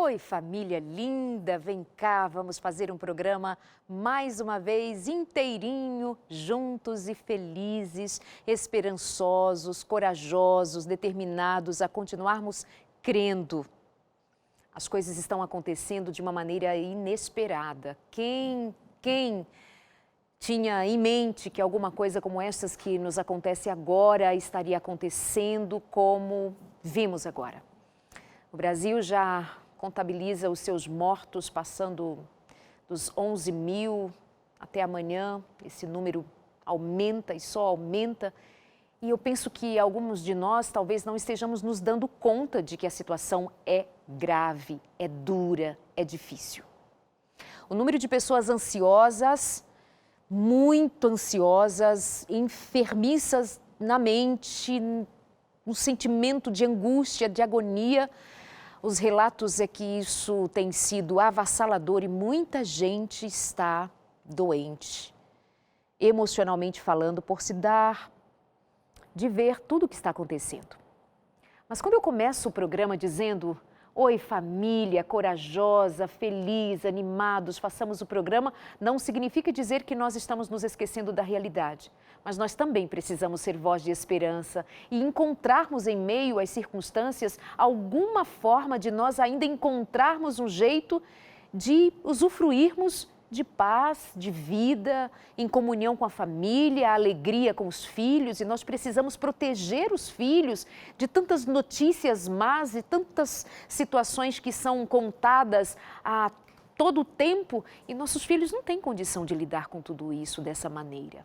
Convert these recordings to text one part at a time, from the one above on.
Oi, família linda, vem cá, vamos fazer um programa mais uma vez inteirinho, juntos e felizes, esperançosos, corajosos, determinados a continuarmos crendo. As coisas estão acontecendo de uma maneira inesperada. Quem tinha em mente que alguma coisa como essas que nos acontece agora estaria acontecendo como vimos agora? O Brasil já contabiliza os seus mortos passando dos 11 mil até amanhã. Esse número aumenta e só aumenta. E eu penso que alguns de nós talvez não estejamos nos dando conta de que a situação é grave, é dura, é difícil. O número de pessoas ansiosas, muito ansiosas, enfermiças na mente, um sentimento de angústia, de agonia. Os relatos é que isso tem sido avassalador e muita gente está doente, emocionalmente falando, por se dar de ver tudo o que está acontecendo. Mas quando eu começo o programa dizendo: oi, família, corajosa, feliz, animados, façamos o programa, não significa dizer que nós estamos nos esquecendo da realidade. Mas nós também precisamos ser voz de esperança e encontrarmos em meio às circunstâncias alguma forma de nós ainda encontrarmos um jeito de usufruirmos de paz, de vida, em comunhão com a família, a alegria com os filhos. E nós precisamos proteger os filhos de tantas notícias más e tantas situações que são contadas a todo o tempo. E nossos filhos não têm condição de lidar com tudo isso dessa maneira.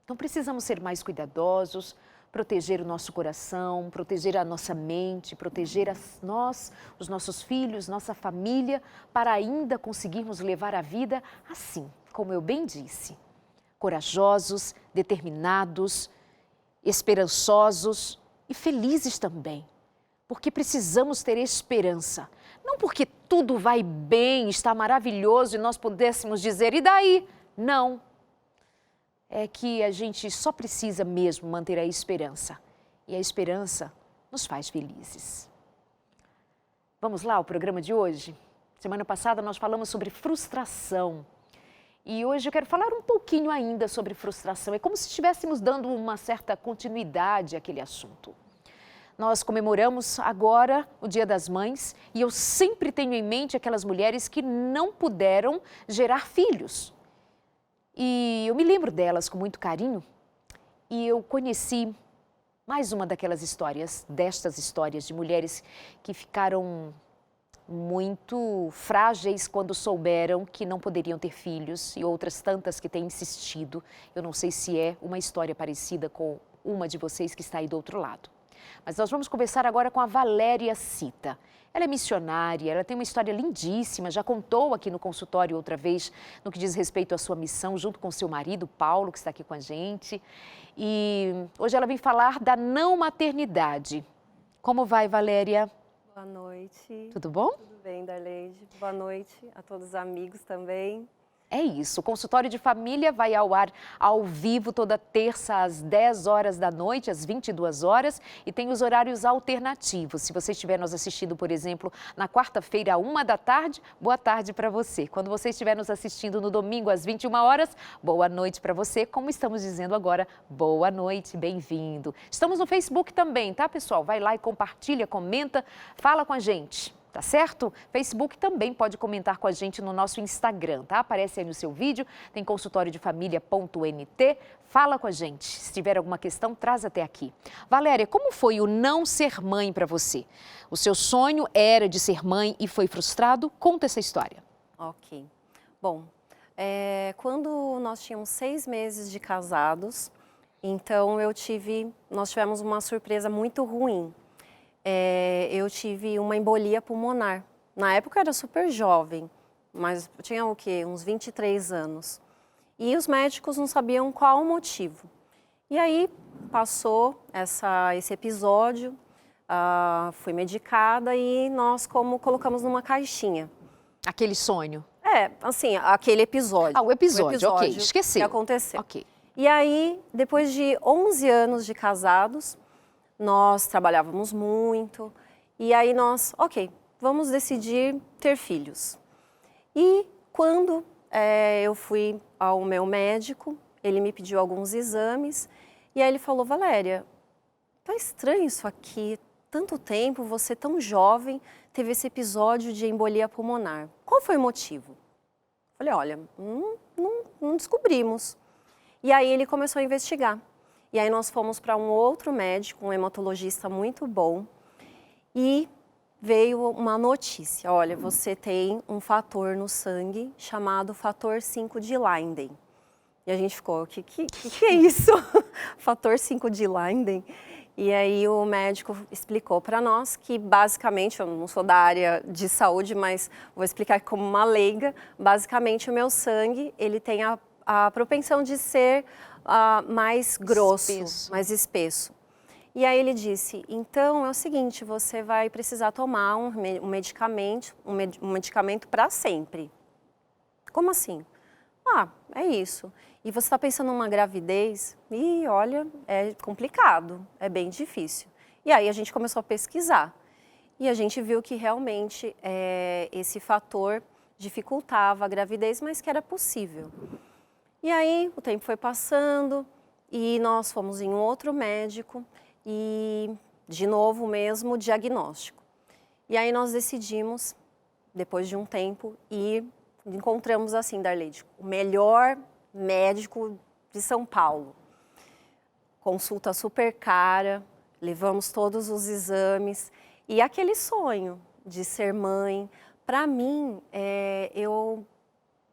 Então precisamos ser mais cuidadosos, proteger o nosso coração, proteger a nossa mente, proteger nós, os nossos filhos, nossa família, para ainda conseguirmos levar a vida assim, como eu bem disse, corajosos, determinados, esperançosos e felizes também, porque precisamos ter esperança. Não porque tudo vai bem, está maravilhoso e nós pudéssemos dizer, e daí? Não. É que a gente só precisa mesmo manter a esperança. E a esperança nos faz felizes. Vamos lá ao programa de hoje? Semana passada nós falamos sobre frustração. E hoje eu quero falar um pouquinho ainda sobre frustração. É como se estivéssemos dando uma certa continuidade àquele assunto. Nós comemoramos agora o Dia das Mães e eu sempre tenho em mente aquelas mulheres que não puderam gerar filhos. E eu me lembro delas com muito carinho e eu conheci mais uma daquelas histórias, destas histórias de mulheres que ficaram muito frágeis quando souberam que não poderiam ter filhos e outras tantas que têm insistido. Eu não sei se é uma história parecida com uma de vocês que está aí do outro lado. Mas nós vamos conversar agora com a Valéria Cita. Ela é missionária, ela tem uma história lindíssima, já contou aqui no consultório outra vez no que diz respeito à sua missão, junto com seu marido, Paulo, que está aqui com a gente. E hoje ela vem falar da não maternidade. Como vai, Valéria? Boa noite. Tudo bom? Tudo bem, Darleide. Boa noite a todos os amigos também. É isso, o consultório de família vai ao ar ao vivo toda terça às 10 horas da noite, às 22 horas, e tem os horários alternativos. Se você estiver nos assistindo, por exemplo, na quarta-feira, à 1 da tarde, boa tarde para você. Quando você estiver nos assistindo no domingo, às 21 horas, boa noite para você. Como estamos dizendo agora, boa noite, bem-vindo. Estamos no Facebook também, tá, pessoal? Vai lá e compartilha, comenta, fala com a gente. Tá certo? Facebook também pode comentar com a gente no nosso Instagram, tá? Aparece aí no seu vídeo, tem consultoriodefamilia.nt. Fala com a gente. Se tiver alguma questão, traz até aqui. Valéria, como foi o não ser mãe para você? O seu sonho era de ser mãe e foi frustrado? Conta essa história. Ok. Bom, quando nós tínhamos 6 meses de casados, então nós tivemos uma surpresa muito ruim. Eu tive uma embolia pulmonar. Na época eu era super jovem, mas eu tinha o quê? Uns 23 anos. E os médicos não sabiam qual o motivo. E aí passou esse episódio, fui medicada e nós colocamos numa caixinha. Aquele sonho? Assim, aquele episódio. O episódio, ok, esqueceu. Que aconteceu. Ok. E aí, depois de 11 anos de casados, nós trabalhávamos muito e aí vamos decidir ter filhos. E quando eu fui ao meu médico, ele me pediu alguns exames, e aí ele falou, Valéria, tá estranho isso aqui, tanto tempo, você tão jovem, teve esse episódio de embolia pulmonar. Qual foi o motivo? Falei, olha, não descobrimos. E aí ele começou a investigar. E aí nós fomos para um outro médico, um hematologista muito bom, e veio uma notícia, olha, você tem um fator no sangue chamado fator 5 de Leiden. E a gente ficou, o que é isso? Fator 5 de Leiden? E aí o médico explicou para nós que basicamente, eu não sou da área de saúde, mas vou explicar como uma leiga, basicamente o meu sangue, ele tem a propensão de ser mais grosso, mais espesso. E aí ele disse, então é o seguinte, você vai precisar tomar um medicamento para sempre. Como assim? Ah, é isso. E você está pensando numa gravidez? E olha, é complicado, é bem difícil. E aí a gente começou a pesquisar. E a gente viu que realmente esse fator dificultava a gravidez, mas que era possível. E aí o tempo foi passando e nós fomos em um outro médico e, de novo, o mesmo diagnóstico. E aí nós decidimos, depois de um tempo, encontramos assim, Darleide, o melhor médico de São Paulo. Consulta super cara, levamos todos os exames e aquele sonho de ser mãe, para mim,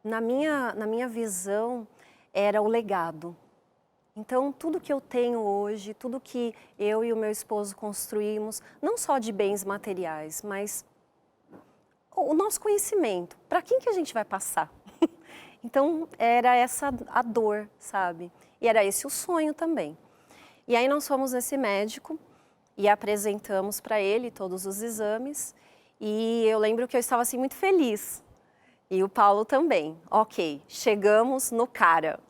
na minha visão, era o legado. Então, tudo que eu tenho hoje, tudo que eu e o meu esposo construímos, não só de bens materiais, mas o nosso conhecimento, para quem que a gente vai passar? Então, era essa a dor, sabe? E era esse o sonho também. E aí nós fomos nesse médico e apresentamos para ele todos os exames e eu lembro que eu estava assim muito feliz. E o Paulo também. Ok, chegamos no cara.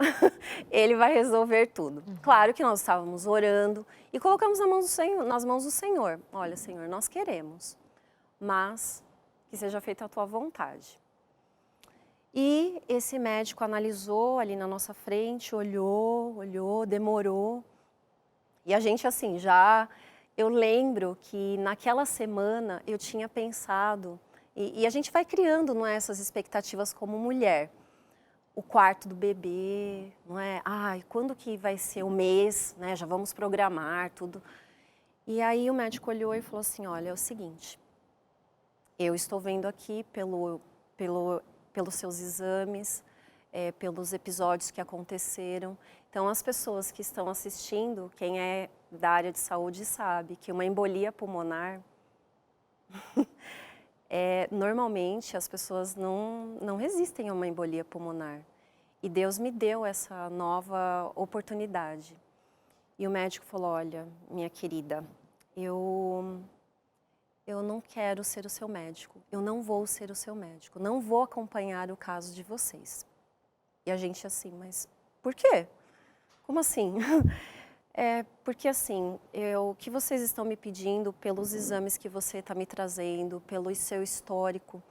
Ele vai resolver tudo. Claro que nós estávamos orando e colocamos nas mãos do Senhor. Olha, Senhor, nós queremos, mas que seja feita a tua vontade. E esse médico analisou ali na nossa frente, olhou, demorou. E a gente assim, eu lembro que naquela semana eu tinha pensado, e a gente vai criando, não é, essas expectativas como mulher. O quarto do bebê, não é? Ai, quando que vai ser o mês, né? Já vamos programar tudo. E aí o médico olhou e falou assim, olha, é o seguinte, eu estou vendo aqui pelos seus exames, pelos episódios que aconteceram. Então, as pessoas que estão assistindo, quem é da área de saúde sabe que uma embolia pulmonar, normalmente as pessoas não resistem a uma embolia pulmonar. E Deus me deu essa nova oportunidade. E o médico falou, olha, minha querida, eu não quero ser o seu médico, eu não vou ser o seu médico, não vou acompanhar o caso de vocês. E a gente assim, mas por quê? Como assim? Porque assim, o que vocês estão me pedindo pelos exames que você está me trazendo, pelo seu histórico,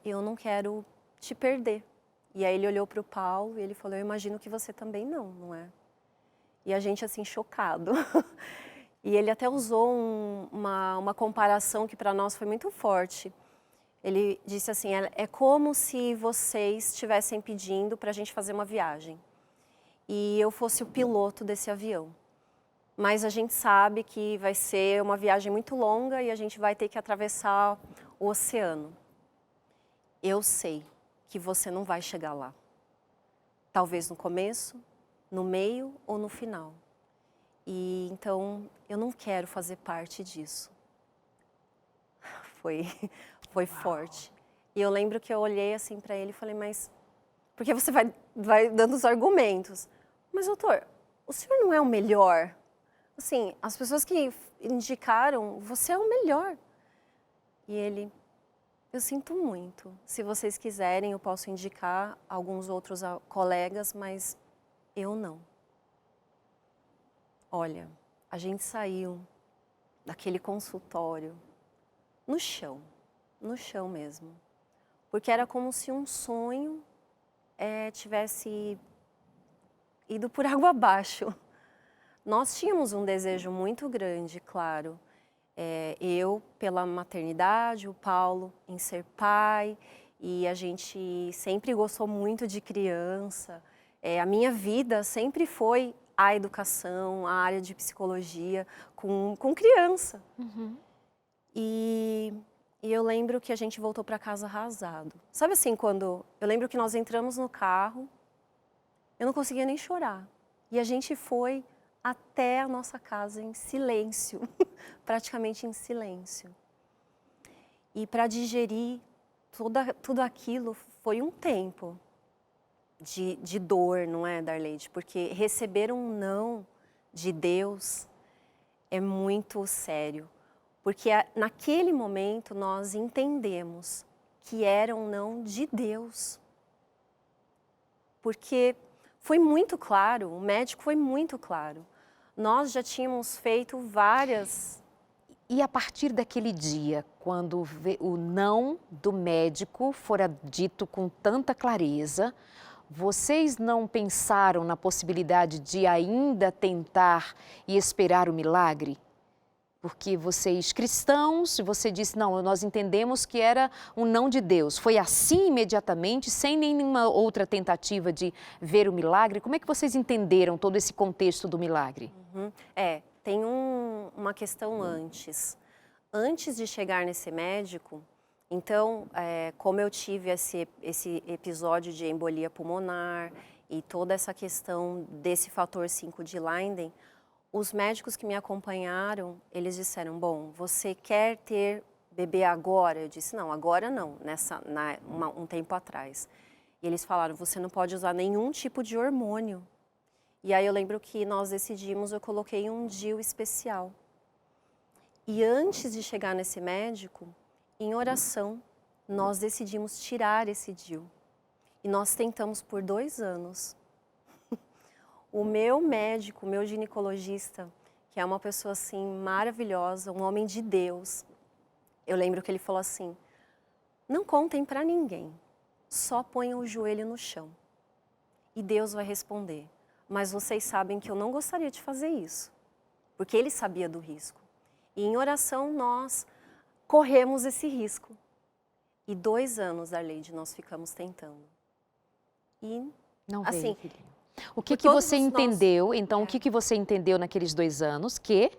eu não quero te perder. E aí ele olhou para o Paulo e ele falou, eu imagino que você também não é? E a gente assim, chocado. E ele até usou uma comparação que para nós foi muito forte. Ele disse assim, é como se vocês estivessem pedindo para a gente fazer uma viagem. E eu fosse o piloto desse avião. Mas a gente sabe que vai ser uma viagem muito longa e a gente vai ter que atravessar o oceano. Eu sei que você não vai chegar lá. Talvez no começo, no meio ou no final. E então eu não quero fazer parte disso. Foi forte. E eu lembro que eu olhei assim para ele e falei, mas... Porque você vai dando os argumentos. Mas, doutor, o senhor não é o melhor? Assim, as pessoas que indicaram, você é o melhor. E ele, eu sinto muito. Se vocês quiserem, eu posso indicar alguns outros colegas, mas eu não. Olha, a gente saiu daquele consultório no chão mesmo. Porque era como se um sonho tivesse ido por água abaixo. Nós tínhamos um desejo muito grande, claro. Eu pela maternidade, o Paulo em ser pai, e a gente sempre gostou muito de criança. A minha vida sempre foi a educação, a área de psicologia com criança. Uhum. E eu lembro que a gente voltou para casa arrasado. Sabe assim, eu lembro que nós entramos no carro, eu não conseguia nem chorar. E a gente foi até a nossa casa em silêncio, praticamente em silêncio. E para digerir tudo aquilo foi um tempo de dor, não é, Darleide? Porque receber um não de Deus é muito sério. Porque naquele momento nós entendemos que era um não de Deus. Porque foi muito claro, o médico foi muito claro. Nós já tínhamos feito várias... E a partir daquele dia, quando o não do médico fora dito com tanta clareza, vocês não pensaram na possibilidade de ainda tentar e esperar o milagre? Porque vocês cristãos, você disse, não, nós entendemos que era um não de Deus. Foi assim imediatamente, sem nenhuma outra tentativa de ver o milagre? Como é que vocês entenderam todo esse contexto do milagre? Uhum. Tem uma questão antes. Antes de chegar nesse médico, então, como eu tive esse episódio de embolia pulmonar e toda essa questão desse fator 5 de Leiden, os médicos que me acompanharam, eles disseram, bom, você quer ter bebê agora? Eu disse, não, agora não, um tempo atrás. E eles falaram, você não pode usar nenhum tipo de hormônio. E aí eu lembro que nós decidimos, eu coloquei um DIU especial. E antes de chegar nesse médico, em oração, nós decidimos tirar esse DIU. E nós tentamos por 2 anos. O meu médico, o meu ginecologista, que é uma pessoa assim maravilhosa, um homem de Deus, eu lembro que ele falou assim, não contem para ninguém, só ponham o joelho no chão e Deus vai responder. Mas vocês sabem que eu não gostaria de fazer isso, porque ele sabia do risco. E em oração nós corremos esse risco. E 2 anos, Darleide, nós ficamos tentando. E não assim... veio, o que você entendeu, então, o que você entendeu naqueles 2 anos? Que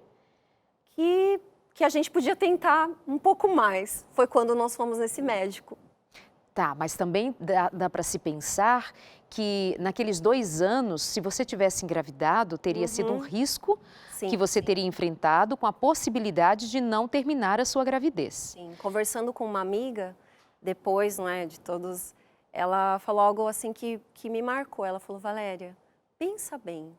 a gente podia tentar um pouco mais. Foi quando nós fomos nesse médico. Tá, mas também dá para se pensar que naqueles 2 anos, se você tivesse engravidado, teria sido um risco que você teria enfrentado com a possibilidade de não terminar a sua gravidez. Sim, conversando com uma amiga, depois, não é, de todos... Ela falou algo assim que me marcou. Ela falou, Valéria, pensa bem,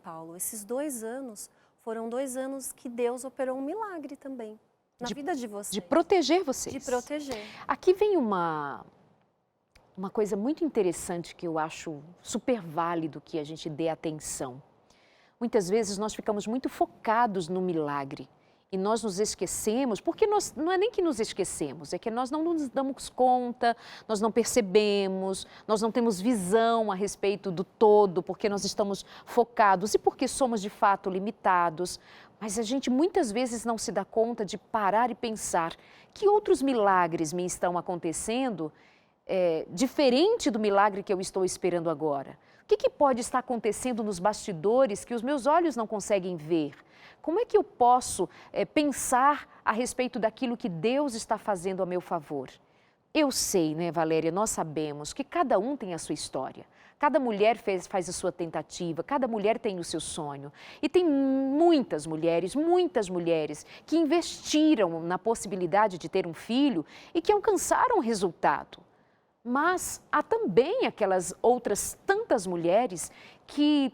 Paulo. Esses 2 anos foram 2 anos que Deus operou um milagre também na vida de vocês. De proteger vocês. De proteger. Aqui vem uma coisa muito interessante que eu acho super válido que a gente dê atenção. Muitas vezes nós ficamos muito focados no milagre. E nós nos esquecemos, porque não é nem que nos esquecemos, é que nós não nos damos conta, nós não percebemos, nós não temos visão a respeito do todo, porque nós estamos focados e porque somos de fato limitados. Mas a gente muitas vezes não se dá conta de parar e pensar que outros milagres me estão acontecendo, diferente do milagre que eu estou esperando agora. O que pode estar acontecendo nos bastidores que os meus olhos não conseguem ver? Como é que eu posso pensar a respeito daquilo que Deus está fazendo a meu favor? Eu sei, né, Valéria, nós sabemos que cada um tem a sua história. Cada mulher faz a sua tentativa, cada mulher tem o seu sonho. E tem muitas mulheres que investiram na possibilidade de ter um filho e que alcançaram o resultado. Mas há também aquelas outras tantas mulheres que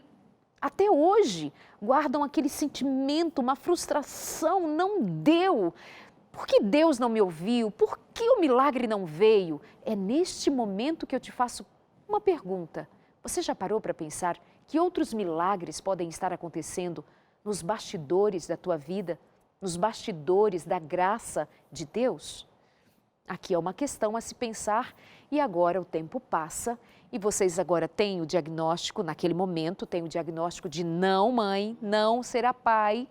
até hoje guardam aquele sentimento, uma frustração, não deu. Por que Deus não me ouviu? Por que o milagre não veio? É neste momento que eu te faço uma pergunta. Você já parou para pensar que outros milagres podem estar acontecendo nos bastidores da tua vida, nos bastidores da graça de Deus? Aqui é uma questão a se pensar e agora o tempo passa e vocês agora têm o diagnóstico, naquele momento, têm o diagnóstico de não, mãe, não será pai,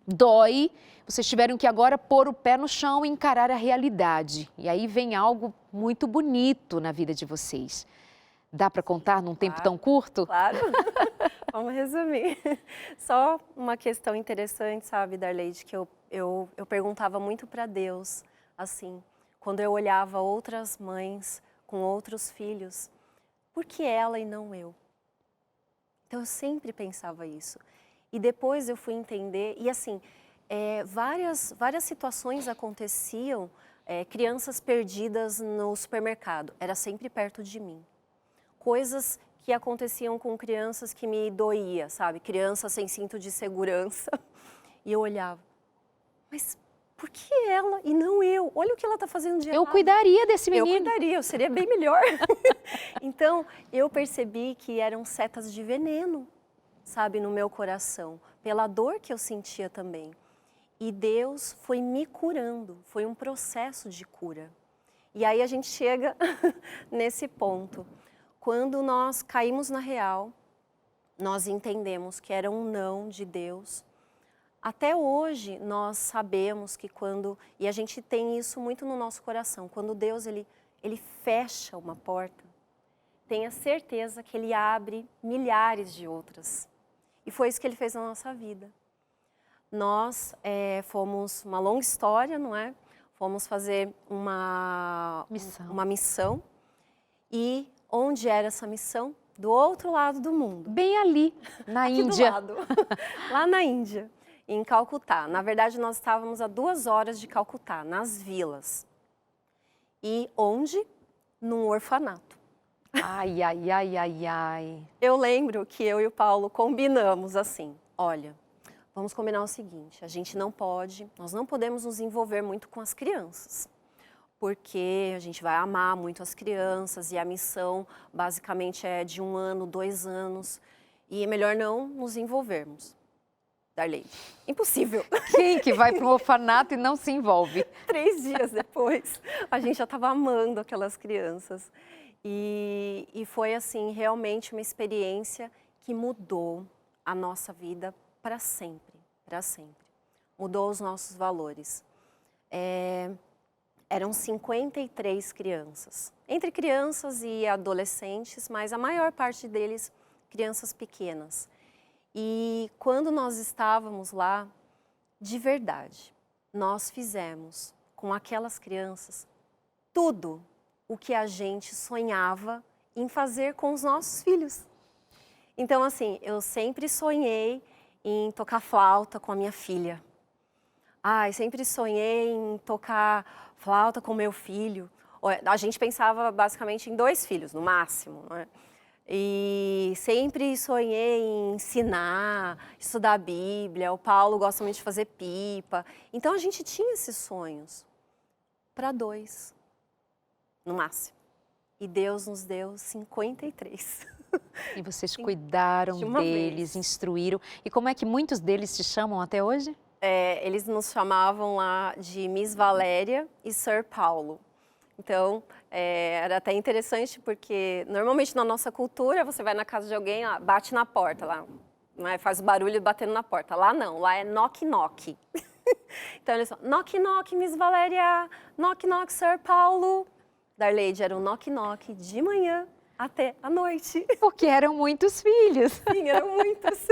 dói, vocês tiveram que agora pôr o pé no chão e encarar a realidade. E aí vem algo muito bonito na vida de vocês. Dá para contar num tempo tão curto? Claro, vamos resumir. Só uma questão interessante, sabe, Darleide, que eu perguntava muito para Deus, assim, quando eu olhava outras mães com outros filhos, por que ela e não eu? Então eu sempre pensava isso. E depois eu fui entender, e assim, várias situações aconteciam, crianças perdidas no supermercado, era sempre perto de mim. Coisas que aconteciam com crianças que me doía, sabe? Crianças sem cinto de segurança. E eu olhava, mas por que ela e não eu? Olha o que ela está fazendo de errado. Eu cuidaria desse menino. Eu cuidaria, eu seria bem melhor. Então, eu percebi que eram setas de veneno, sabe, no meu coração, pela dor que eu sentia também. E Deus foi me curando, foi um processo de cura. E aí a gente chega nesse ponto. Quando nós caímos na real, nós entendemos que era um não de Deus. Até hoje nós sabemos que quando, e a gente tem isso muito no nosso coração, quando Deus ele fecha uma porta, tenha certeza que Ele abre milhares de outras. E foi isso que Ele fez na nossa vida. Nós fomos, uma longa história, não é? Fomos fazer uma missão e onde era essa missão? Do outro lado do mundo. Bem ali, na Índia. Do lado. Lá na Índia, em Calcutá. Na verdade, nós estávamos a 2 horas de Calcutá, nas vilas. E onde? Num orfanato. Ai, ai, ai, ai, ai. Eu lembro que eu e o Paulo combinamos assim, olha, vamos combinar o seguinte, a gente não pode, nós não podemos nos envolver muito com as crianças. Porque a gente vai amar muito as crianças e a missão basicamente é de 1 ano, 2 anos. E é melhor não nos envolvermos. Darleide, impossível. Quem que vai para um orfanato e não se envolve? 3 dias depois, a gente já estava amando aquelas crianças. E foi assim, realmente uma experiência que mudou a nossa vida para sempre, para sempre. Mudou os nossos valores. Eram 53 crianças, entre crianças e adolescentes, mas a maior parte deles crianças pequenas. E quando nós estávamos lá, de verdade, nós fizemos com aquelas crianças tudo o que a gente sonhava em fazer com os nossos filhos. Então, assim, eu sempre sonhei em tocar flauta com a minha filha. Sempre sonhei em tocar flauta com meu filho. A gente pensava basicamente em 2 filhos, no máximo, não é? E sempre sonhei em ensinar, estudar a Bíblia. O Paulo gosta muito de fazer pipa. Então a gente tinha esses sonhos para 2, no máximo. E Deus nos deu 53. E vocês cuidaram deles, instruíram. E como é que muitos deles te chamam até hoje? Eles nos chamavam lá de Miss Valéria e Sir Paulo. Então, era até interessante porque normalmente na nossa cultura você vai na casa de alguém, bate na porta, lá, né, faz o barulho batendo na porta. Lá não, lá é knock knock. Então eles falam, knock knock Miss Valéria, knock knock Sir Paulo. Darleide, era um knock knock de manhã até a noite. Porque eram muitos filhos. Sim, eram muitos.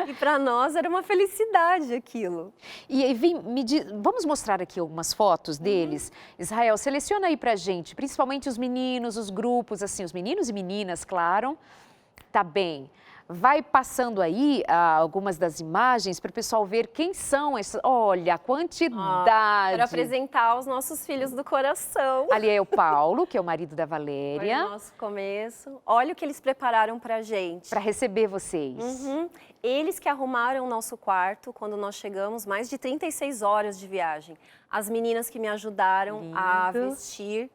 E para nós era uma felicidade aquilo. E aí, vamos mostrar aqui algumas fotos deles. Israel, seleciona aí pra gente, principalmente os meninos, os grupos, assim, os meninos e meninas, claro. Tá bem. Vai passando aí algumas das imagens para o pessoal ver quem são esses. Olha, a quantidade. Para apresentar os nossos filhos do coração. Ali é o Paulo, que é o marido da Valéria. Foi o nosso começo. Olha o que eles prepararam para a gente. Para receber vocês. Eles que arrumaram o nosso quarto quando nós chegamos, mais de 36 horas de viagem. As meninas que me ajudaram a vestir.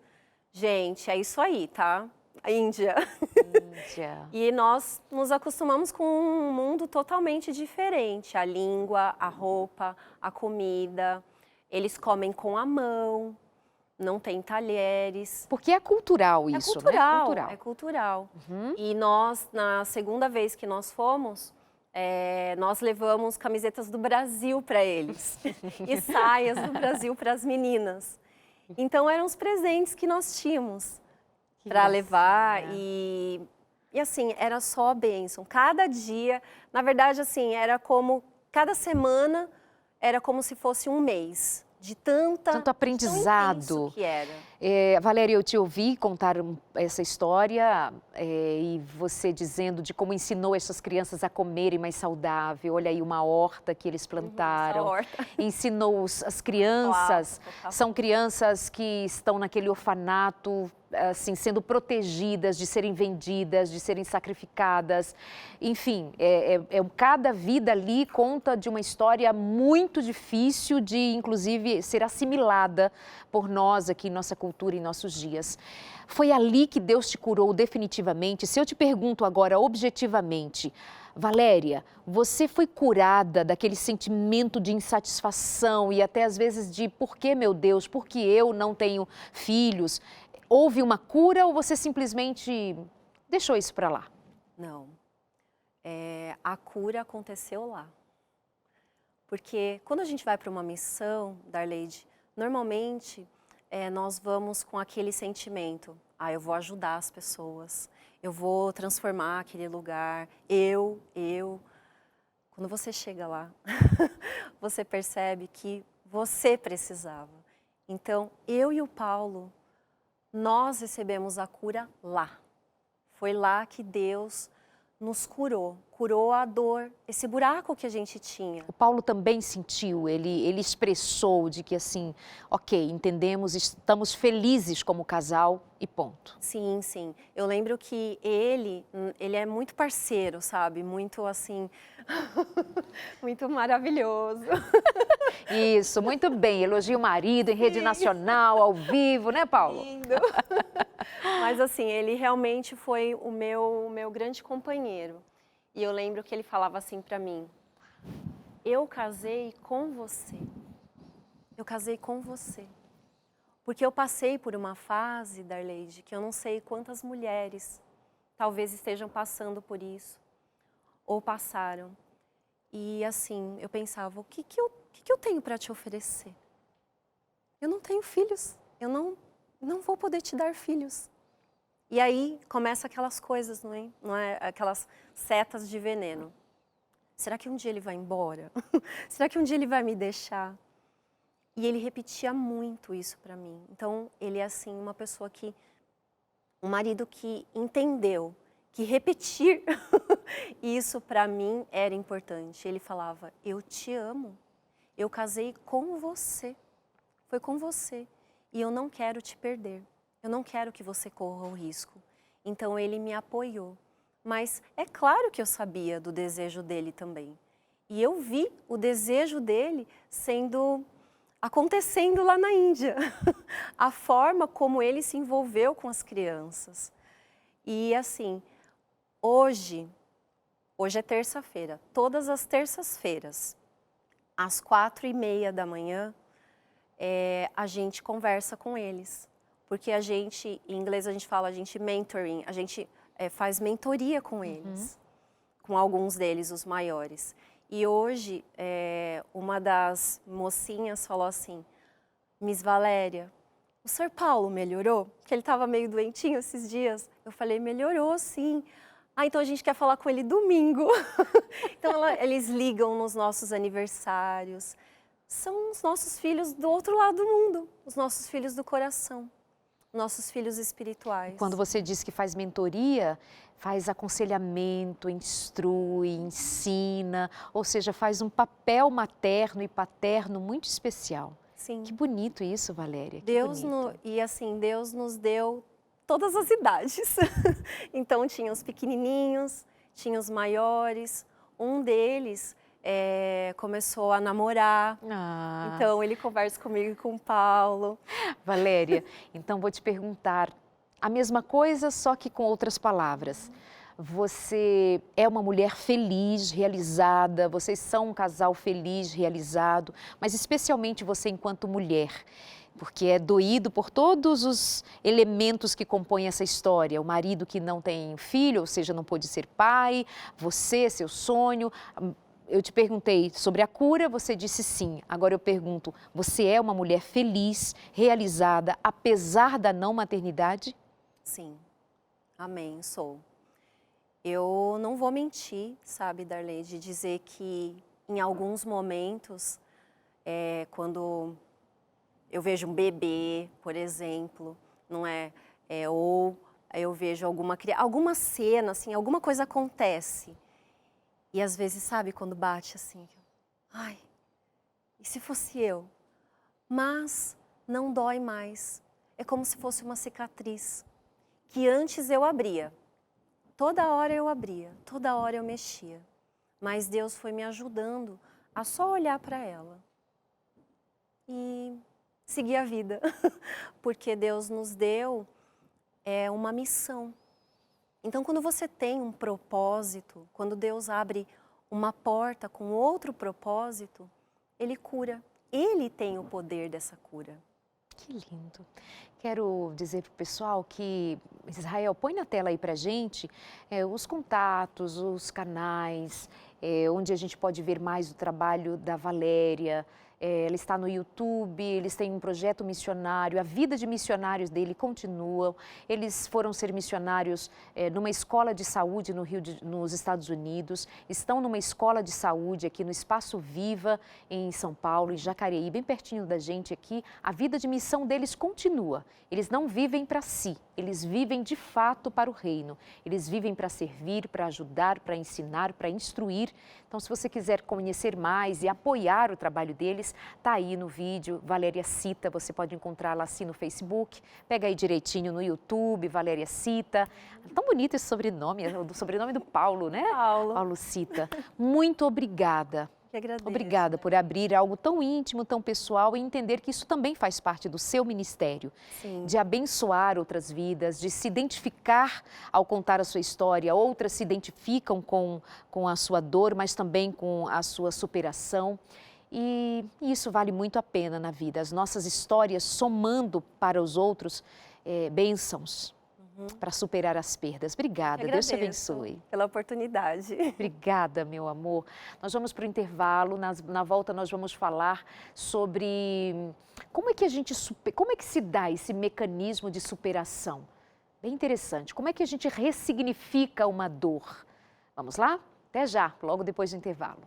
Gente, é isso aí, tá? a Índia. Índia. E nós nos acostumamos com um mundo totalmente diferente. A língua, a roupa, a comida. Eles comem com a mão, não tem talheres. Porque é cultural isso, né? É cultural. E nós, na segunda vez que nós fomos, nós levamos camisetas do Brasil para eles e saias do Brasil para as meninas. Então eram os presentes que nós tínhamos para levar e assim, era só bênção. Cada dia, na verdade assim, era como, cada semana era como se fosse um mês. De tanto aprendizado que era. Valéria, eu te ouvi contar essa história e você dizendo de como ensinou essas crianças a comerem mais saudável. Olha aí uma horta que eles plantaram. Ensinou as crianças, são crianças que estão naquele orfanato, assim, sendo protegidas de serem vendidas, de serem sacrificadas. Enfim, cada vida ali conta de uma história muito difícil de, inclusive, ser assimilada por nós aqui em nossa cultura, em nossos dias. Foi ali que Deus te curou definitivamente? Se eu te pergunto agora objetivamente, Valéria, você foi curada daquele sentimento de insatisfação e até às vezes de por que, meu Deus, por que eu não tenho filhos? Houve uma cura ou você simplesmente deixou isso para lá? Não, a cura aconteceu lá. Porque quando a gente vai para uma missão, Darleide, normalmente nós vamos com aquele sentimento, eu vou ajudar as pessoas, eu vou transformar aquele lugar, eu. Quando você chega lá, você percebe que você precisava. Então, eu e o Paulo, nós recebemos a cura lá. Foi lá que Deus nos curou a dor, esse buraco que a gente tinha. O Paulo também sentiu, ele expressou de que assim, ok, entendemos, estamos felizes como casal e ponto. Sim, sim. Eu lembro que ele é muito parceiro, sabe? Muito assim, muito maravilhoso. Isso, muito bem. Elogia o marido em rede nacional, ao vivo, né, Paulo? Lindo. Mas assim, ele realmente foi o meu grande companheiro. E eu lembro que ele falava assim para mim, eu casei com você. Eu casei com você. Porque eu passei por uma fase, Darleide, que eu não sei quantas mulheres talvez estejam passando por isso, ou passaram. E assim, eu pensava, o que eu tenho para te oferecer? Eu não tenho filhos, eu não vou poder te dar filhos. E aí começa aquelas coisas, não é? Aquelas setas de veneno. Será que um dia ele vai embora? Será que um dia ele vai me deixar? E ele repetia muito isso para mim. Então, ele é assim, uma pessoa que, um marido que entendeu que repetir isso para mim era importante. Ele falava, eu te amo, eu casei com você, foi com você, e eu não quero te perder, eu não quero que você corra o risco. Então, ele me apoiou. Mas é claro que eu sabia do desejo dele também. E eu vi o desejo dele acontecendo lá na Índia. A forma como ele se envolveu com as crianças. E assim, hoje é terça-feira, todas as terças-feiras, às 4:30 da manhã, a gente conversa com eles. Porque a gente, em inglês a gente fala, mentoring, a gente faz mentoria com eles, com alguns deles, os maiores. E hoje, uma das mocinhas falou assim, Miss Valéria, o Sr. Paulo melhorou? Porque ele estava meio doentinho esses dias. Eu falei, melhorou sim. Então a gente quer falar com ele domingo. Então eles ligam nos nossos aniversários. São os nossos filhos do outro lado do mundo, os nossos filhos do coração. Nossos filhos espirituais. Quando você diz que faz mentoria, faz aconselhamento, instrui, ensina, ou seja, faz um papel materno e paterno muito especial. Sim. Que bonito isso, Valéria. Deus nos deu todas as idades. Então tinha os pequenininhos, tinha os maiores. Um deles começou a namorar, então ele conversa comigo e com o Paulo. Valéria, então vou te perguntar, a mesma coisa, só que com outras palavras. Você é uma mulher feliz, realizada, vocês são um casal feliz, realizado, mas especialmente você enquanto mulher, porque é doído por todos os elementos que compõem essa história. O marido que não tem filho, ou seja, não pôde ser pai, você, seu sonho. Eu te perguntei sobre a cura, você disse sim. Agora eu pergunto, você é uma mulher feliz, realizada, apesar da não maternidade? Sim, amém, sou. Eu não vou mentir, sabe, Darley, de dizer que em alguns momentos, quando eu vejo um bebê, por exemplo, não é? Ou eu vejo alguma cena, assim, alguma coisa acontece. E às vezes, sabe, quando bate assim, ai, e se fosse eu? Mas não dói mais. É como se fosse uma cicatriz, que antes eu abria. Toda hora eu abria, toda hora eu mexia. Mas Deus foi me ajudando a só olhar para ela e seguir a vida. Porque Deus nos deu uma missão. Então, quando você tem um propósito, quando Deus abre uma porta com outro propósito, Ele cura. Ele tem o poder dessa cura. Que lindo. Quero dizer para o pessoal que, Israel, põe na tela aí para a gente os contatos, os canais, onde a gente pode ver mais o trabalho da Valéria. Ela está no YouTube, eles têm um projeto missionário, a vida de missionários dele continua. Eles foram ser missionários numa escola de saúde nos Estados Unidos, estão numa escola de saúde aqui no Espaço Viva, em São Paulo, em Jacareí, bem pertinho da gente aqui. A vida de missão deles continua. Eles não vivem para si, eles vivem de fato para o reino. Eles vivem para servir, para ajudar, para ensinar, para instruir. Então, se você quiser conhecer mais e apoiar o trabalho deles, tá aí no vídeo, Valéria Cita, você pode encontrá-la assim no Facebook, pega aí direitinho no YouTube, Valéria Cita. Tão bonito esse sobrenome, é o sobrenome do Paulo, né? Paulo Cita. Muito obrigada. Que agradeço. Obrigada por abrir algo tão íntimo, tão pessoal e entender que isso também faz parte do seu ministério. Sim. De abençoar outras vidas, de se identificar ao contar a sua história. Outras se identificam com a sua dor, mas também com a sua superação. E isso vale muito a pena na vida. As nossas histórias somando para os outros bênçãos para superar as perdas. Obrigada, Deus te abençoe. Pela oportunidade. Obrigada, meu amor. Nós vamos para o intervalo, na volta nós vamos falar sobre como é que se dá esse mecanismo de superação. Bem interessante, como é que a gente ressignifica uma dor. Vamos lá? Até já, logo depois do intervalo.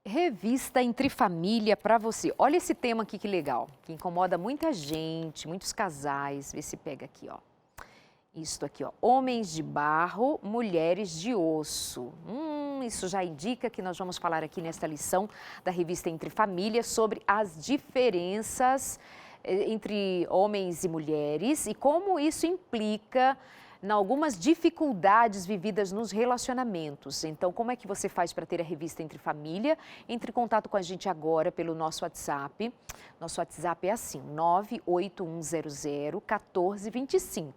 Revista Entre Família para você. Olha esse tema aqui que legal, que incomoda muita gente, muitos casais. Vê se pega aqui, ó. Isto aqui, ó. Homens de barro, mulheres de osso. Isso já indica que nós vamos falar aqui nesta lição da Revista Entre Família sobre as diferenças entre homens e mulheres e como isso implica em algumas dificuldades vividas nos relacionamentos. Então, como é que você faz para ter a Revista Entre Família? Entre em contato com a gente agora pelo nosso WhatsApp. Nosso WhatsApp é assim, 98100-1425.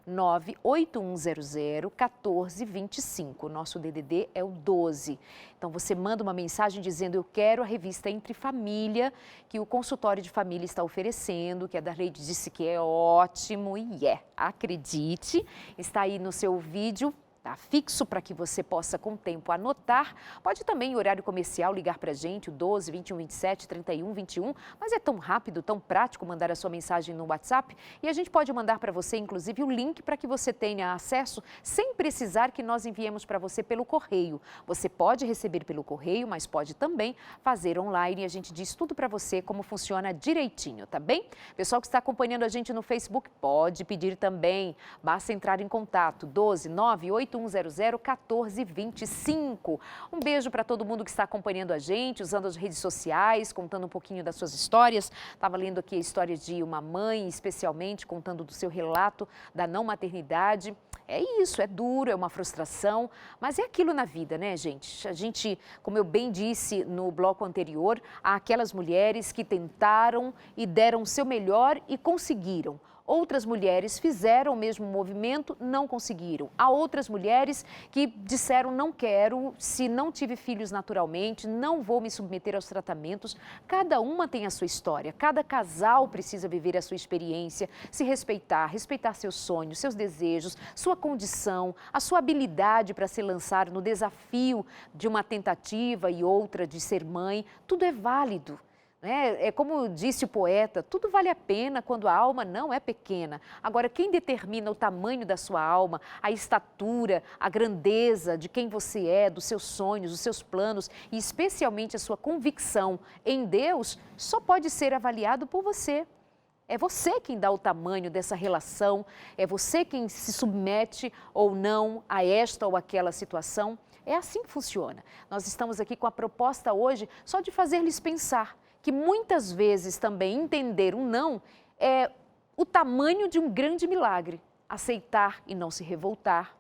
98100-1425. Nosso DDD é o 12. Então, você manda uma mensagem dizendo, eu quero a Revista Entre Família, que o consultório de família está oferecendo, que a Darley disse que é ótimo, e acredite. Está aí no seu vídeo, tá fixo para que você possa com o tempo anotar. Pode também em horário comercial ligar para a gente, o 12 21 27 31 21, mas é tão rápido, tão prático mandar a sua mensagem no WhatsApp e a gente pode mandar para você inclusive o link para que você tenha acesso sem precisar que nós enviemos para você pelo correio. Você pode receber pelo correio, mas pode também fazer online e a gente diz tudo para você como funciona direitinho, tá bem? Pessoal que está acompanhando a gente no Facebook pode pedir também, basta entrar em contato 12 981 981001425. Um beijo para todo mundo que está acompanhando a gente, usando as redes sociais, contando um pouquinho das suas histórias. Estava lendo aqui a história de uma mãe, especialmente, contando do seu relato da não maternidade. É isso, é duro, é uma frustração, mas é aquilo na vida, né, gente? A gente, como eu bem disse no bloco anterior, há aquelas mulheres que tentaram e deram o seu melhor e conseguiram. Outras mulheres fizeram o mesmo movimento, não conseguiram. Há outras mulheres que disseram, não quero, se não tive filhos naturalmente, não vou me submeter aos tratamentos. Cada uma tem a sua história, cada casal precisa viver a sua experiência, se respeitar, respeitar seus sonhos, seus desejos, sua condição, a sua habilidade para se lançar no desafio de uma tentativa e outra de ser mãe. Tudo é válido. É como disse o poeta, tudo vale a pena quando a alma não é pequena. Agora, quem determina o tamanho da sua alma, a estatura, a grandeza de quem você é, dos seus sonhos, dos seus planos e especialmente a sua convicção em Deus, só pode ser avaliado por você. É você quem dá o tamanho dessa relação, é você quem se submete ou não a esta ou aquela situação. É assim que funciona. Nós estamos aqui com a proposta hoje só de fazer-lhes pensar que muitas vezes também entender um não é o tamanho de um grande milagre. Aceitar e não se revoltar,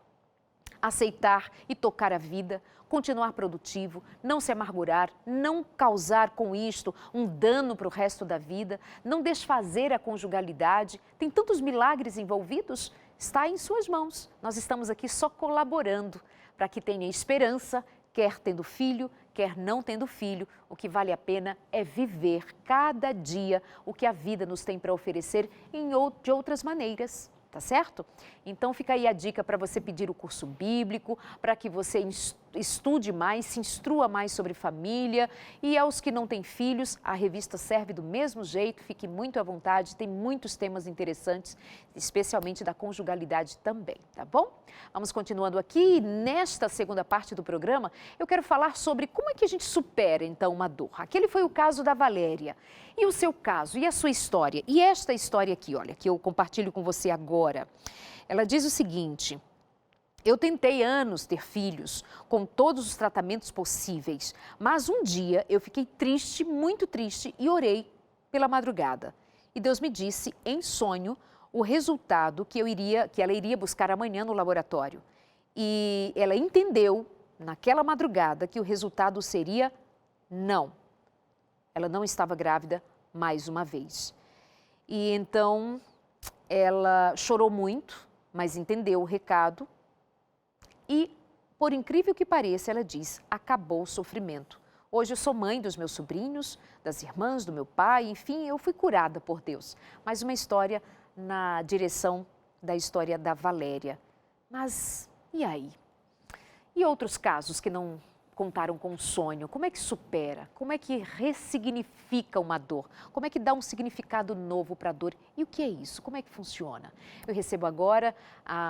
aceitar e tocar a vida, continuar produtivo, não se amargurar, não causar com isto um dano para o resto da vida, não desfazer a conjugalidade. Tem tantos milagres envolvidos, está em suas mãos. Nós estamos aqui só colaborando para que tenha esperança, quer tendo filho, quer não tendo filho. O que vale a pena é viver cada dia o que a vida nos tem para oferecer de outras maneiras, tá certo? Então fica aí a dica para você pedir o curso bíblico, para que você estude mais, se instrua mais sobre família. E aos que não têm filhos, a revista serve do mesmo jeito, fique muito à vontade, tem muitos temas interessantes, especialmente da conjugalidade também, tá bom? Vamos continuando aqui. Nesta segunda parte do programa, eu quero falar sobre como é que a gente supera, então, uma dor. Aquele foi o caso da Valéria. E o seu caso, e a sua história? E esta história aqui, olha, que eu compartilho com você agora. Ela diz o seguinte: eu tentei anos ter filhos, com todos os tratamentos possíveis, mas um dia eu fiquei triste, muito triste, e orei pela madrugada. E Deus me disse, em sonho, o resultado que ela iria buscar amanhã no laboratório. E ela entendeu, naquela madrugada, que o resultado seria não. Ela não estava grávida mais uma vez. E então ela chorou muito, mas entendeu o recado. E, por incrível que pareça, ela diz, acabou o sofrimento. Hoje eu sou mãe dos meus sobrinhos, das irmãs, do meu pai, enfim, eu fui curada por Deus. Mais uma história na direção da história da Valéria. Mas e aí? E outros casos que não contaram com um sonho? Como é que supera? Como é que ressignifica uma dor? Como é que dá um significado novo para a dor? E o que é isso? Como é que funciona? Eu recebo agora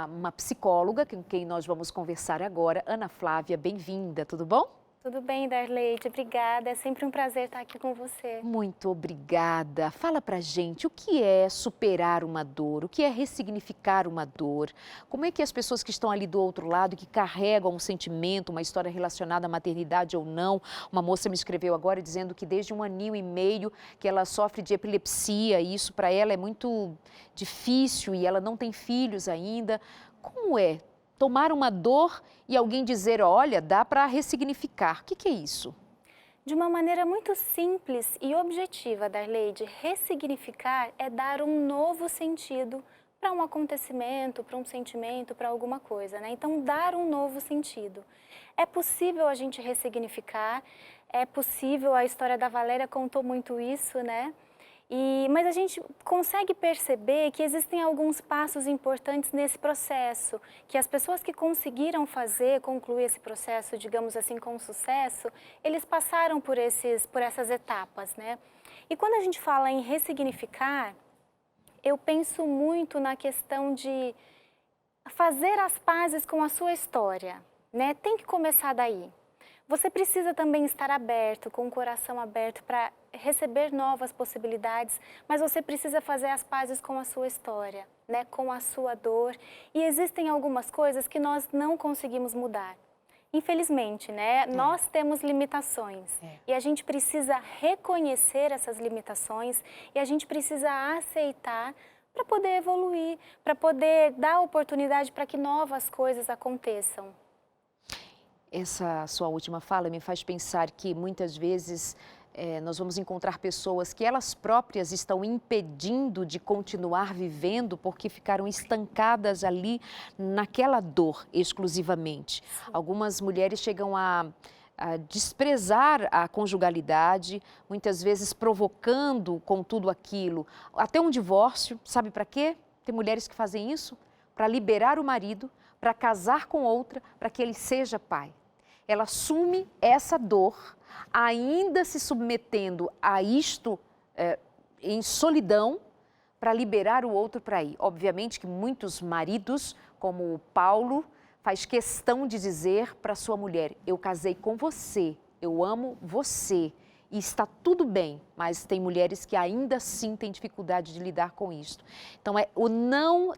uma psicóloga com quem nós vamos conversar agora, Ana Flávia. Bem-vinda, tudo bom? Tudo bem, Darleide, obrigada. É sempre um prazer estar aqui com você. Muito obrigada. Fala pra gente, o que é superar uma dor? O que é ressignificar uma dor? Como é que as pessoas que estão ali do outro lado, que carregam um sentimento, uma história relacionada à maternidade ou não, uma moça me escreveu agora dizendo que desde 1 ano e meio que ela sofre de epilepsia e isso para ela é muito difícil e ela não tem filhos ainda. Como é tomar uma dor e alguém dizer, olha, dá para ressignificar? O que é isso? De uma maneira muito simples e objetiva, Darleide, ressignificar é dar um novo sentido para um acontecimento, para um sentimento, para alguma coisa, né? Então, dar um novo sentido. É possível a gente ressignificar, é possível, a história da Valéria contou muito isso, né? Mas a gente consegue perceber que existem alguns passos importantes nesse processo, que as pessoas que conseguiram concluir esse processo, digamos assim, com sucesso, eles passaram por essas etapas, né? E quando a gente fala em ressignificar, eu penso muito na questão de fazer as pazes com a sua história, né? Tem que começar daí. Você precisa também estar aberto, com o coração aberto para receber novas possibilidades, mas você precisa fazer as pazes com a sua história, né? Com a sua dor. E existem algumas coisas que nós não conseguimos mudar. Infelizmente, né? Nós temos limitações e a gente precisa reconhecer essas limitações e a gente precisa aceitar para poder evoluir, para poder dar oportunidade para que novas coisas aconteçam. Essa sua última fala me faz pensar que muitas vezes nós vamos encontrar pessoas que elas próprias estão impedindo de continuar vivendo porque ficaram estancadas ali naquela dor exclusivamente. Algumas mulheres chegam a desprezar a conjugalidade, muitas vezes provocando com tudo aquilo até um divórcio. Sabe para quê? Tem mulheres que fazem isso para liberar o marido, para casar com outra, para que ele seja pai. Ela assume essa dor, ainda se submetendo a isto em solidão, para liberar o outro para ir. Obviamente que muitos maridos, como o Paulo, faz questão de dizer para sua mulher: eu casei com você, eu amo você e está tudo bem, mas tem mulheres que ainda assim têm dificuldade de lidar com isso. Então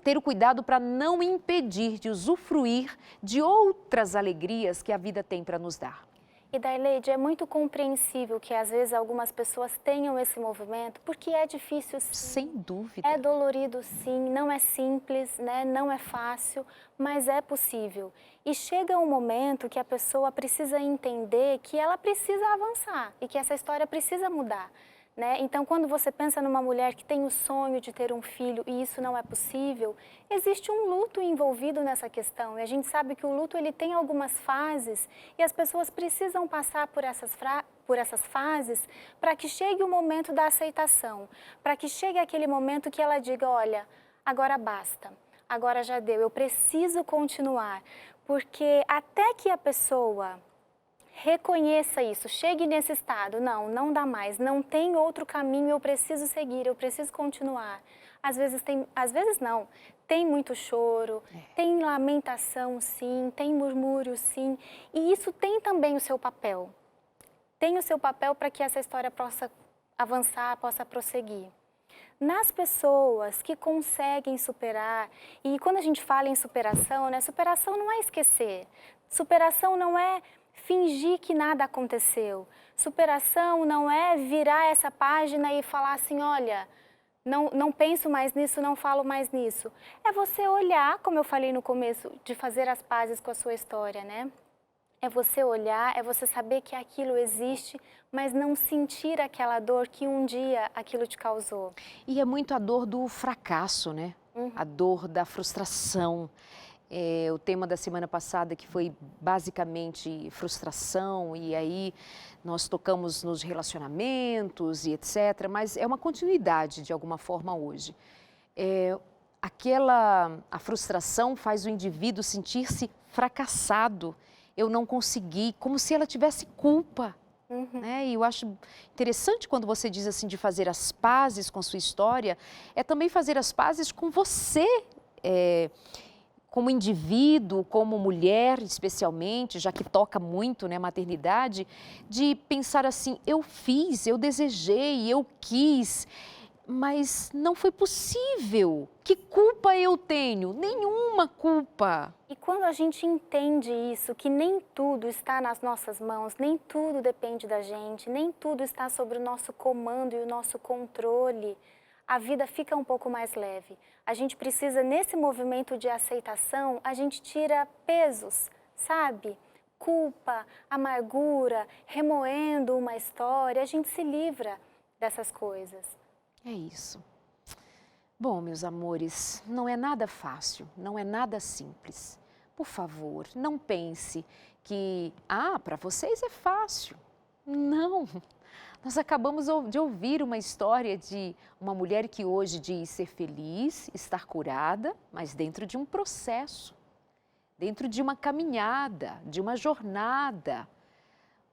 ter o cuidado para não impedir de usufruir de outras alegrias que a vida tem para nos dar. E Darleide, é muito compreensível que às vezes algumas pessoas tenham esse movimento, porque é difícil sim. Sem dúvida. É dolorido sim, não é simples, né? Não é fácil, mas é possível. E chega um momento que a pessoa precisa entender que ela precisa avançar e que essa história precisa mudar. Né? Então, quando você pensa numa mulher que tem o sonho de ter um filho e isso não é possível, existe um luto envolvido nessa questão. E a gente sabe que o luto ele tem algumas fases e as pessoas precisam passar por essas fases para que chegue o momento da aceitação, para que chegue aquele momento que ela diga: olha, agora basta, agora já deu, eu preciso continuar. Porque até que a pessoa reconheça isso, chegue nesse estado, não dá mais, não tem outro caminho, eu preciso seguir, eu preciso continuar. Às vezes não, tem muito choro, tem lamentação sim, tem murmúrio sim, e isso tem também o seu papel. Tem o seu papel para que essa história possa avançar, possa prosseguir. Nas pessoas que conseguem superar, e quando a gente fala em superação, né, superação não é esquecer, superação não é fingir que nada aconteceu. Superação não é virar essa página e falar assim: olha, não penso mais nisso, não falo mais nisso. É você olhar, como eu falei no começo, de fazer as pazes com a sua história, né? É você olhar, é você saber que aquilo existe, mas não sentir aquela dor que um dia aquilo te causou. E é muito a dor do fracasso, né? A dor da frustração. O tema da semana passada, que foi basicamente frustração, e aí nós tocamos nos relacionamentos e etc., mas é uma continuidade de alguma forma hoje. A frustração faz o indivíduo sentir-se fracassado, eu não consegui, como se ela tivesse culpa. Né? E eu acho interessante quando você diz assim de fazer as pazes com sua história, é também fazer as pazes com você, como indivíduo, como mulher especialmente, já que toca muito, né, maternidade, de pensar assim: eu fiz, eu desejei, eu quis, mas não foi possível. Que culpa eu tenho? Nenhuma culpa. E quando a gente entende isso, que nem tudo está nas nossas mãos, nem tudo depende da gente, nem tudo está sob o nosso comando e o nosso controle, a vida fica um pouco mais leve. A gente precisa, nesse movimento de aceitação, a gente tira pesos, sabe? Culpa, amargura, remoendo uma história, a gente se livra dessas coisas. É isso. Bom, meus amores, não é nada fácil, não é nada simples. Por favor, não pense que, para vocês é fácil. Não. Nós acabamos de ouvir uma história de uma mulher que hoje diz ser feliz, estar curada, mas dentro de um processo, dentro de uma caminhada, de uma jornada,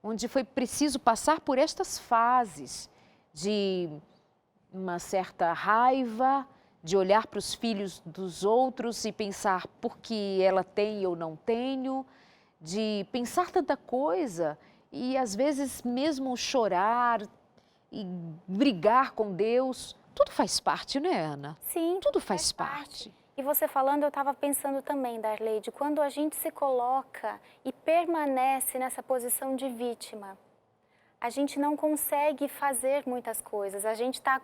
onde foi preciso passar por estas fases de uma certa raiva, de olhar para os filhos dos outros e pensar por que ela tem e eu não tenho, de pensar tanta coisa e às vezes mesmo chorar e brigar com Deus. Tudo faz parte, né, Ana? Sim. Tudo faz parte. E você falando, eu estava pensando também, Darleide, quando a gente se coloca e permanece nessa posição de vítima, a gente não consegue fazer muitas coisas. A gente está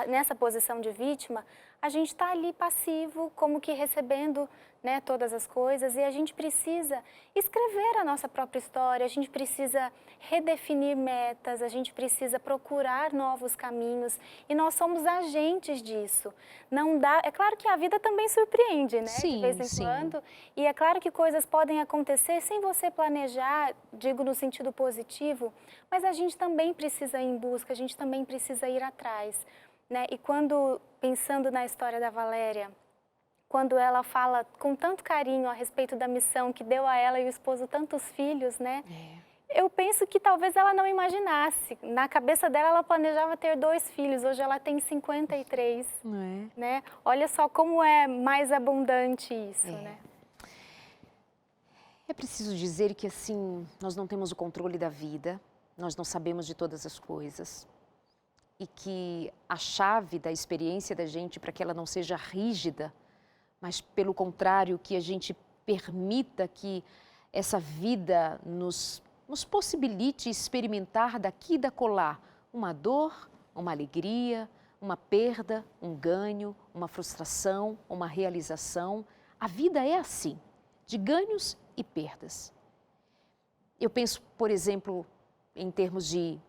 nessa posição de vítima, a gente está ali passivo, como que recebendo, né, todas as coisas, e a gente precisa escrever a nossa própria história, a gente precisa redefinir metas, a gente precisa procurar novos caminhos, e nós somos agentes disso. Não dá, é claro que a vida também surpreende, né, Sim, de vez em sim. quando, e é claro que coisas podem acontecer sem você planejar, digo no sentido positivo, mas a gente também precisa ir em busca, a gente também precisa ir atrás, né? E quando, pensando na história da Valéria, quando ela fala com tanto carinho a respeito da missão que deu a ela e o esposo tantos filhos, né? Eu penso que talvez ela não imaginasse. Na cabeça dela, ela planejava ter 2 filhos, hoje ela tem 53, né? Olha só como é mais abundante isso, né? É preciso dizer que, assim, nós não temos o controle da vida, nós não sabemos de todas as coisas. E que a chave da experiência da gente, para que ela não seja rígida, mas pelo contrário, que a gente permita que essa vida nos possibilite experimentar daqui e dacolá uma dor, uma alegria, uma perda, um ganho, uma frustração, uma realização. A vida é assim, de ganhos e perdas. Eu penso, por exemplo, em termos de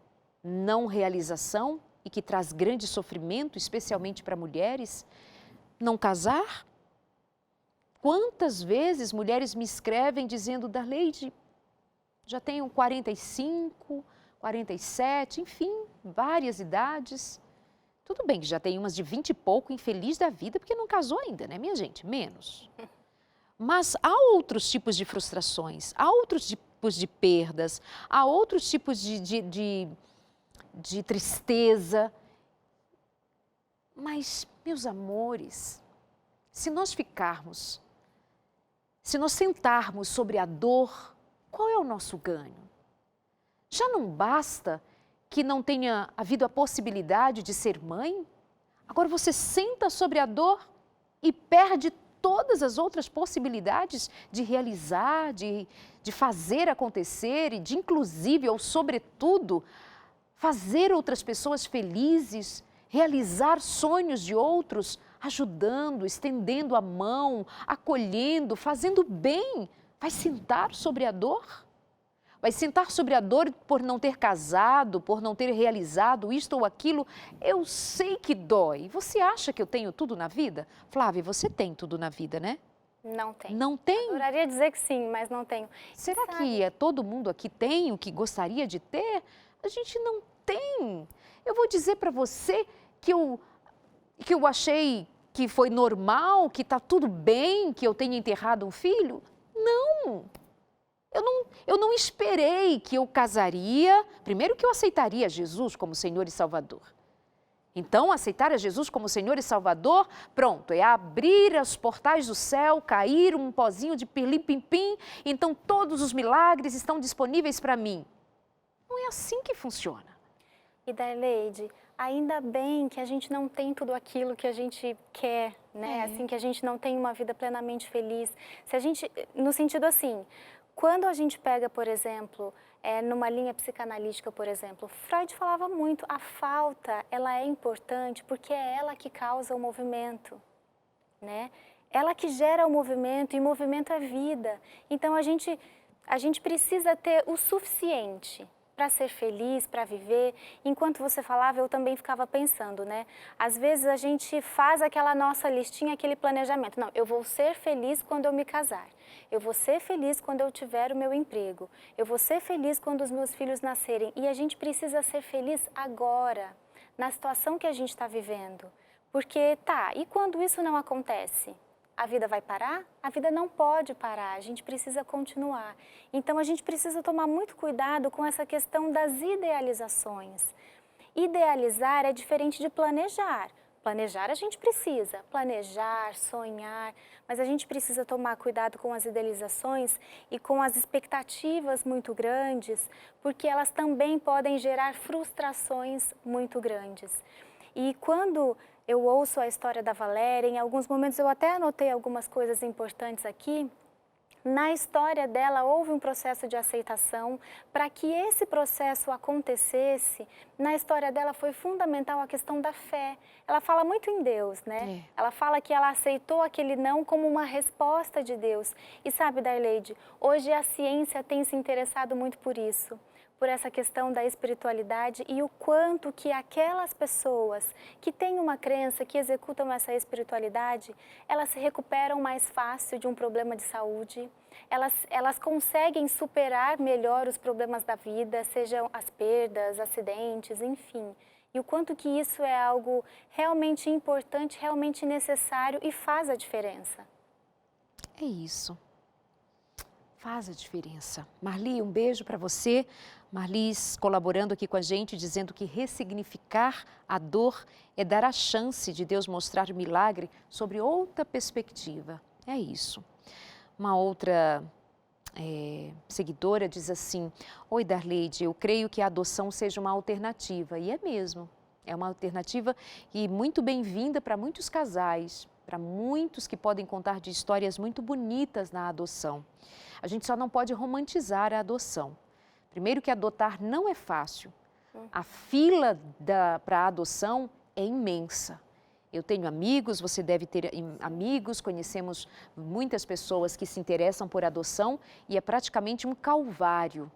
não realização, e que traz grande sofrimento, especialmente para mulheres, não casar. Quantas vezes mulheres me escrevem dizendo, Darleide, já tenho 45, 47, enfim, várias idades. Tudo bem que já tem umas de 20 e pouco, infeliz da vida, porque não casou ainda, né, minha gente? Menos. Mas há outros tipos de frustrações, há outros tipos de perdas, há outros tipos de tristeza. Mas, meus amores, se nós sentarmos sobre a dor, qual é o nosso ganho? Já não basta que não tenha havido a possibilidade de ser mãe? Agora você senta sobre a dor e perde todas as outras possibilidades de realizar, de fazer acontecer e de, inclusive, ou sobretudo, fazer outras pessoas felizes, realizar sonhos de outros, ajudando, estendendo a mão, acolhendo, fazendo bem. Vai sentar sobre a dor? Vai sentar sobre a dor por não ter casado, por não ter realizado isto ou aquilo? Eu sei que dói. Você acha que eu tenho tudo na vida? Flávia, você tem tudo na vida, né? Não tenho. Não tem? Adoraria dizer que sim, mas não tenho. Será que todo mundo aqui tem o que gostaria de ter? A gente não tem. Eu vou dizer para você que eu achei que foi normal, que está tudo bem, que eu tenha enterrado um filho? Não. Eu não esperei que eu casaria, primeiro que eu aceitaria Jesus como Senhor e Salvador. Então, aceitar a Jesus como Senhor e Salvador, pronto, é abrir os portais do céu, cair um pozinho de pirlim-pim-pim, então todos os milagres estão disponíveis para mim. Não é assim que funciona. E Darleide, ainda bem que a gente não tem tudo aquilo que a gente quer, né? Assim, que a gente não tem uma vida plenamente feliz. Se a gente, no sentido assim, quando a gente pega, por exemplo, numa linha psicanalítica, por exemplo, Freud falava muito, a falta, ela é importante porque é ela que causa o movimento, né? Ela que gera o movimento e o movimento é vida. Então, a gente precisa ter o suficiente para ser feliz, para viver. Enquanto você falava, eu também ficava pensando, né? Às vezes a gente faz aquela nossa listinha, aquele planejamento. Não, eu vou ser feliz quando eu me casar. Eu vou ser feliz quando eu tiver o meu emprego. Eu vou ser feliz quando os meus filhos nascerem. E a gente precisa ser feliz agora, na situação que a gente está vivendo. Porque, e quando isso não acontece? A vida vai parar? A vida não pode parar, a gente precisa continuar. Então, a gente precisa tomar muito cuidado com essa questão das idealizações. Idealizar é diferente de planejar. Planejar a gente precisa, planejar, sonhar, mas a gente precisa tomar cuidado com as idealizações e com as expectativas muito grandes, porque elas também podem gerar frustrações muito grandes. E quando eu ouço a história da Valéria, em alguns momentos eu até anotei algumas coisas importantes aqui. Na história dela, houve um processo de aceitação. Para que esse processo acontecesse, na história dela foi fundamental a questão da fé. Ela fala muito em Deus, né? Ela fala que ela aceitou aquele não como uma resposta de Deus. E sabe, Darleide, hoje a ciência tem se interessado muito por isso, por essa questão da espiritualidade e o quanto que aquelas pessoas que têm uma crença, que executam essa espiritualidade, elas se recuperam mais fácil de um problema de saúde, elas conseguem superar melhor os problemas da vida, sejam as perdas, acidentes, enfim. E o quanto que isso é algo realmente importante, realmente necessário e faz a diferença. É isso. Faz a diferença. Marli, um beijo para você. Marlis colaborando aqui com a gente, dizendo que ressignificar a dor é dar a chance de Deus mostrar o milagre sobre outra perspectiva. É isso. Uma outra seguidora diz assim: oi, Darleide, eu creio que a adoção seja uma alternativa. E é mesmo. É uma alternativa e muito bem-vinda para muitos casais, para muitos que podem contar de histórias muito bonitas na adoção. A gente só não pode romantizar a adoção. Primeiro que adotar não é fácil. A fila para a adoção é imensa. Eu tenho amigos, você deve ter amigos, conhecemos muitas pessoas que se interessam por adoção e é praticamente um calvário,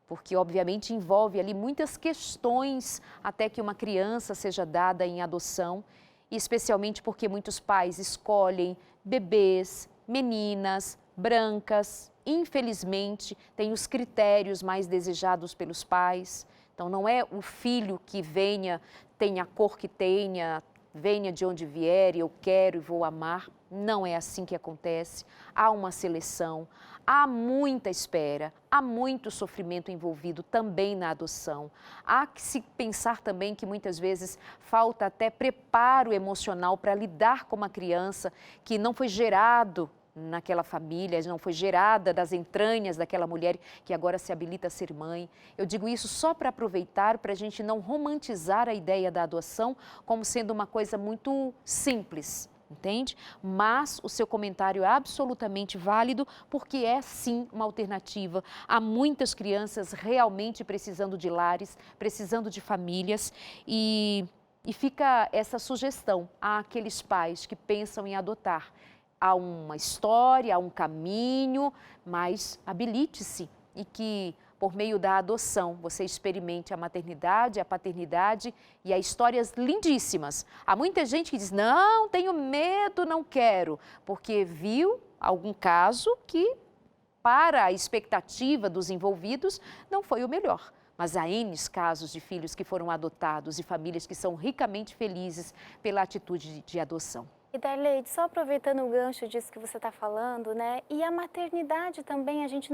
porque obviamente envolve ali muitas questões até que uma criança seja dada em adoção, e especialmente porque muitos pais escolhem bebês, meninas, brancas, infelizmente, tem os critérios mais desejados pelos pais. Então, não é o filho que venha, tenha a cor que tenha, venha de onde vier, eu quero e vou amar. Não é assim que acontece. Há uma seleção, há muita espera, há muito sofrimento envolvido também na adoção. Há que se pensar também que muitas vezes falta até preparo emocional para lidar com uma criança que não foi gerado naquela família, não foi gerada das entranhas daquela mulher que agora se habilita a ser mãe. Eu digo isso só para aproveitar, para a gente não romantizar a ideia da adoção como sendo uma coisa muito simples, entende? Mas o seu comentário é absolutamente válido, porque é sim uma alternativa. Há muitas crianças realmente precisando de lares, precisando de famílias e fica essa sugestão àqueles pais que pensam em adotar. Há uma história, há um caminho, mas habilite-se e que, por meio da adoção, você experimente a maternidade, a paternidade e há histórias lindíssimas. Há muita gente que diz, não, tenho medo, não quero, porque viu algum caso que, para a expectativa dos envolvidos, não foi o melhor. Mas há N casos de filhos que foram adotados e famílias que são ricamente felizes pela atitude de adoção. E Darleide, só aproveitando o gancho disso que você está falando, né? E a maternidade também, a gente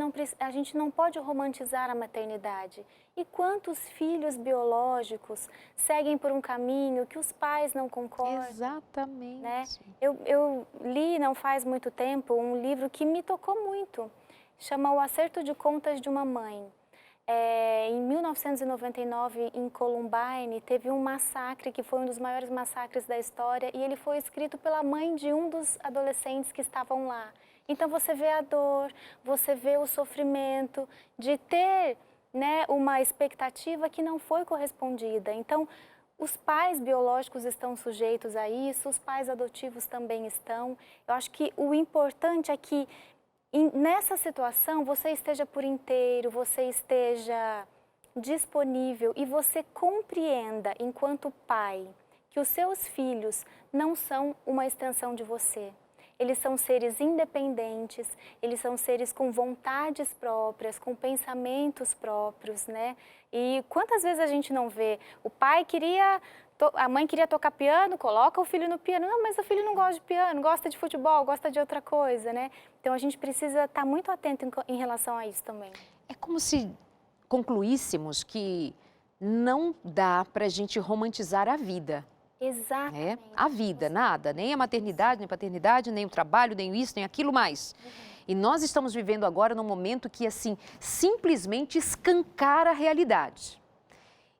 não pode romantizar a maternidade. E quantos filhos biológicos seguem por um caminho que os pais não concordam? Exatamente. Né? Eu li não faz muito tempo um livro que me tocou muito, chama O Acerto de Contas de uma Mãe. Em 1999, em Columbine, teve um massacre que foi um dos maiores massacres da história e ele foi escrito pela mãe de um dos adolescentes que estavam lá. Então você vê a dor, você vê o sofrimento de ter, né, uma expectativa que não foi correspondida. Então, os pais biológicos estão sujeitos a isso, os pais adotivos também estão. Eu acho que o importante é que nessa situação, você esteja por inteiro, você esteja disponível e você compreenda, enquanto pai, que os seus filhos não são uma extensão de você. Eles são seres independentes, eles são seres com vontades próprias, com pensamentos próprios, né? E quantas vezes a gente não vê? A mãe queria tocar piano, coloca o filho no piano. Não, mas o filho não gosta de piano, gosta de futebol, gosta de outra coisa, né? Então, a gente precisa estar muito atento em relação a isso também. É como se concluíssemos que não dá para a gente romantizar a vida. Exatamente. A vida, nada, nem a maternidade, nem a paternidade, nem o trabalho, nem isso, nem aquilo mais. E nós estamos vivendo agora num momento que, assim, simplesmente escancara a realidade.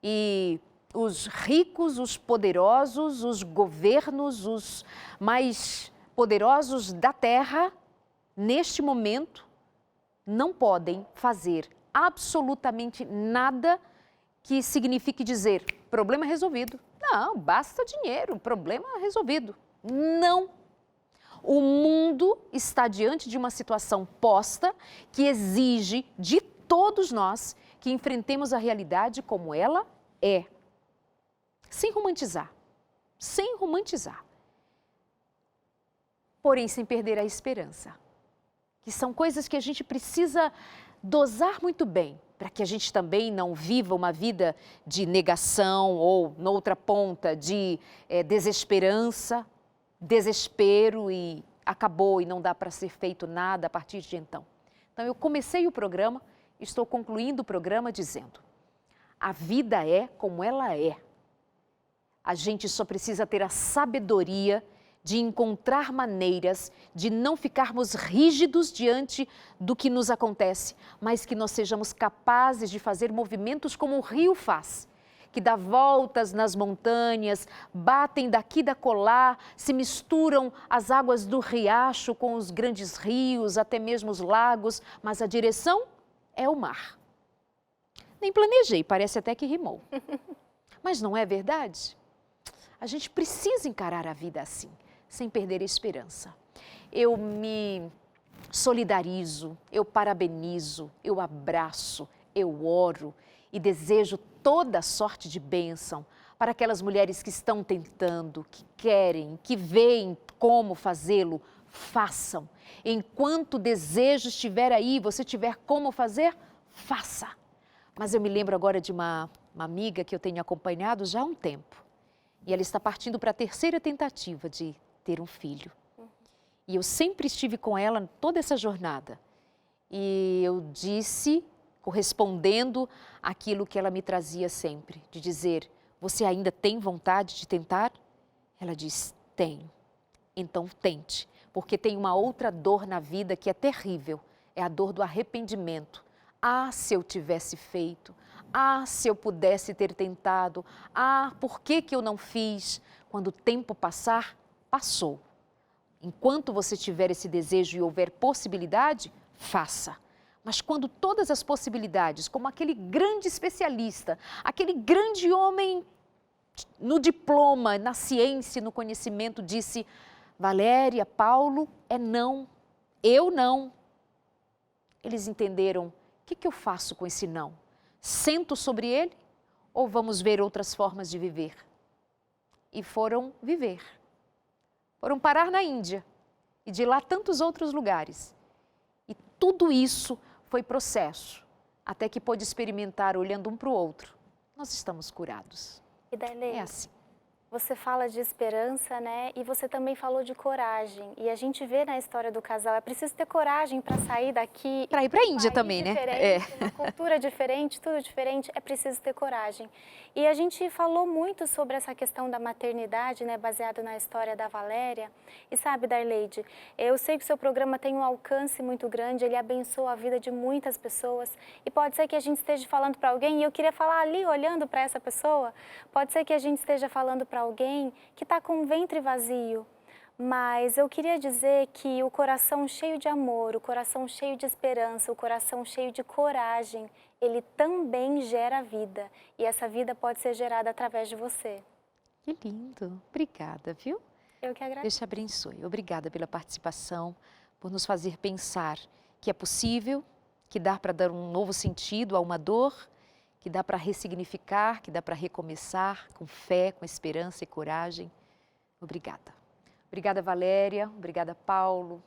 E os ricos, os poderosos, os governos, os mais poderosos da Terra, neste momento, não podem fazer absolutamente nada que signifique dizer problema resolvido. Não, basta dinheiro, problema resolvido. Não. O mundo está diante de uma situação posta que exige de todos nós que enfrentemos a realidade como ela é. Sem romantizar. Sem romantizar. Porém, sem perder a esperança. Que são coisas que a gente precisa dosar muito bem, para que a gente também não viva uma vida de negação ou, noutra ponta, de desesperança, desespero e acabou e não dá para ser feito nada a partir de então. Então, eu comecei o programa, estou concluindo o programa dizendo: a vida é como ela é. A gente só precisa ter a sabedoria de encontrar maneiras de não ficarmos rígidos diante do que nos acontece, mas que nós sejamos capazes de fazer movimentos como o rio faz, que dá voltas nas montanhas, batem daqui da colar, se misturam as águas do riacho com os grandes rios, até mesmo os lagos, mas a direção é o mar. Nem planejei, parece até que rimou. Mas não é verdade? A gente precisa encarar a vida assim, sem perder a esperança. Eu me solidarizo, eu parabenizo, eu abraço, eu oro e desejo toda sorte de bênção para aquelas mulheres que estão tentando, que querem, que veem como fazê-lo, façam. Enquanto o desejo estiver aí, você tiver como fazer, faça. Mas eu me lembro agora de uma amiga que eu tenho acompanhado já há um tempo. E ela está partindo para a terceira tentativa de ter um filho. E eu sempre estive com ela toda essa jornada. E eu disse, correspondendo àquilo que ela me trazia sempre, de dizer: você ainda tem vontade de tentar? Ela diz: tenho. Então tente, porque tem uma outra dor na vida que é terrível, é a dor do arrependimento. Ah, se eu tivesse feito. Ah, se eu pudesse ter tentado. Ah, por que eu não fiz? Quando o tempo passar, passou. Enquanto você tiver esse desejo e houver possibilidade, faça. Mas quando todas as possibilidades, como aquele grande especialista, aquele grande homem no diploma, na ciência, no conhecimento, disse: Valéria, Paulo, é não, eu não. Eles entenderam: o que eu faço com esse não? Sento sobre ele ou vamos ver outras formas de viver? E foram viver. Foram parar na Índia e de lá tantos outros lugares. E tudo isso foi processo, até que pôde experimentar olhando um para o outro. Nós estamos curados. E Darley, É assim. você fala de esperança, né? E você também falou de coragem. E a gente vê na história do casal, é preciso ter coragem para sair daqui. Para ir para a Índia também, né? Uma cultura diferente, tudo diferente, é preciso ter coragem. E a gente falou muito sobre essa questão da maternidade, né? Baseado na história da Valéria. E sabe, Darleide, eu sei que o seu programa tem um alcance muito grande, ele abençoa a vida de muitas pessoas. E pode ser que a gente esteja falando para alguém, e eu queria falar ali, olhando para essa pessoa, pode ser que a gente esteja falando para alguém que está com o ventre vazio, mas eu queria dizer que o coração cheio de amor, o coração cheio de esperança, o coração cheio de coragem, ele também gera vida, e essa vida pode ser gerada através de você. Que lindo, obrigada, viu? Eu que agradeço. Deus te abençoe, obrigada pela participação, por nos fazer pensar que é possível, que dá para dar um novo sentido a uma dor, que dá para ressignificar, que dá para recomeçar com fé, com esperança e coragem. Obrigada. Obrigada, Valéria. Obrigada, Paulo.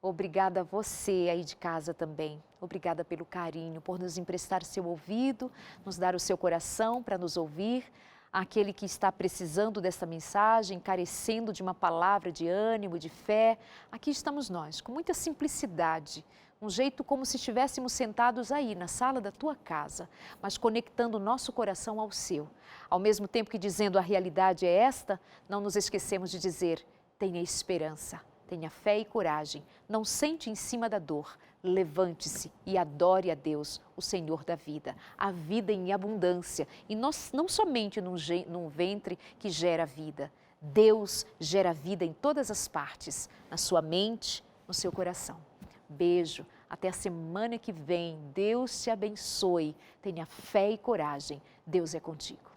Obrigada a você aí de casa também. Obrigada pelo carinho, por nos emprestar seu ouvido, nos dar o seu coração para nos ouvir. Aquele que está precisando dessa mensagem, carecendo de uma palavra de ânimo, de fé, aqui estamos nós, com muita simplicidade, Um jeito como se estivéssemos sentados aí na sala da tua casa, mas conectando o nosso coração ao seu. Ao mesmo tempo que dizendo a realidade é esta, não nos esquecemos de dizer, tenha esperança, tenha fé e coragem, não sente em cima da dor, levante-se e adore a Deus, o Senhor da vida, a vida em abundância, e não somente num ventre que gera vida. Deus gera vida em todas as partes, na sua mente, no seu coração. Beijo, até a semana que vem. Deus te abençoe. Tenha fé e coragem. Deus é contigo.